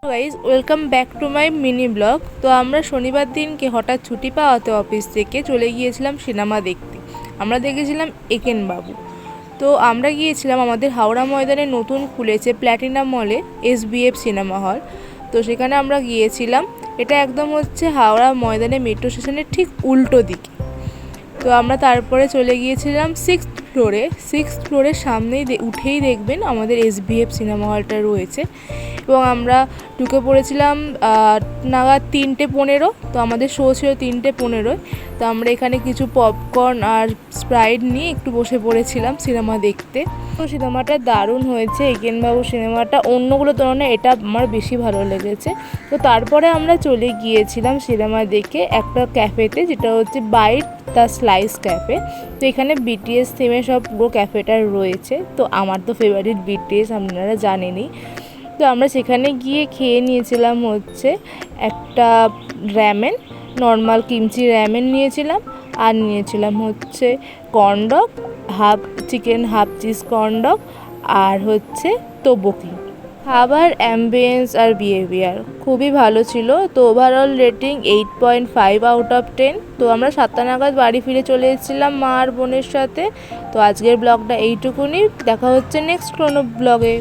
Guys welcome back to my mini blog. তো আমরা শনিবার দিনকে হঠাৎ ছুটি পাওয়াতে অফিস থেকে চলে গিয়েছিলাম সিনেমা দেখতে। আমরা দেখেছিলাম একেন বাবু। তো আমরা গিয়েছিলাম, আমাদের হাওড়া ময়দানে নতুন খুলেছে প্ল্যাটিনাম মলে SBF সিনেমা হল। তো সেখানে আমরা গিয়েছিলাম। এটা একদম হচ্ছে হাওড়া ময়দানে মেট্রো স্টেশনের ঠিক উল্টো দিকে। তো আমরা তারপরে চলে গিয়েছিলাম সিক্সথ ফ্লোরের সামনেই উঠেই দেখবেন আমাদের SBF সিনেমা হলটা রয়েছে। এবং আমরা ঢুকে পড়েছিলাম নাগাদ 3:15। তো আমাদের শো ছিল 3:15। তো আমরা এখানে কিছু পপকর্ন আর স্প্রাইট নিয়ে একটু বসে পড়েছিলাম সিনেমা দেখতে। তো সিনেমাটা দারুণ হয়েছে, একেনবাবু সিনেমাটা অন্যগুলো তুলনায় এটা আমার বেশি ভালো লেগেছে। তো তারপরে আমরা চলে গিয়েছিলাম সিনেমা দেখে একটা ক্যাফেতে, যেটা হচ্ছে বাইট দ্য স্লাইস ক্যাফে। তো এখানে BTS থিমে সব পুরো ক্যাফেটা রয়েছে। তো আমার তো ফেভারিট BTS, আপনারা জানেনই। তো আমরা সেখানে গিয়ে খেয়ে নিয়েছিলাম হচ্ছে একটা র্যামেন, নর্মাল কিমচি র্যামেন নিয়েছিলাম। আর নিয়েছিলাম হচ্ছে corndog, half chicken half cheese corndog, আর হচ্ছে তোবকি। খাবার, অ্যাম্বিয়েন্স আর বিহেভিয়ার খুবই ভালো ছিল। তো ওভারঅল রেটিং 8.5 আউট অফ 10। তো আমরা 7টা নাগাদ বাড়ি ফিরে চলে এসেছিলাম মা আর বোনের সাথে। তো আজকের ব্লগটা এইটুকুনি, দেখা হচ্ছে নেক্সট কোনো ব্লগে।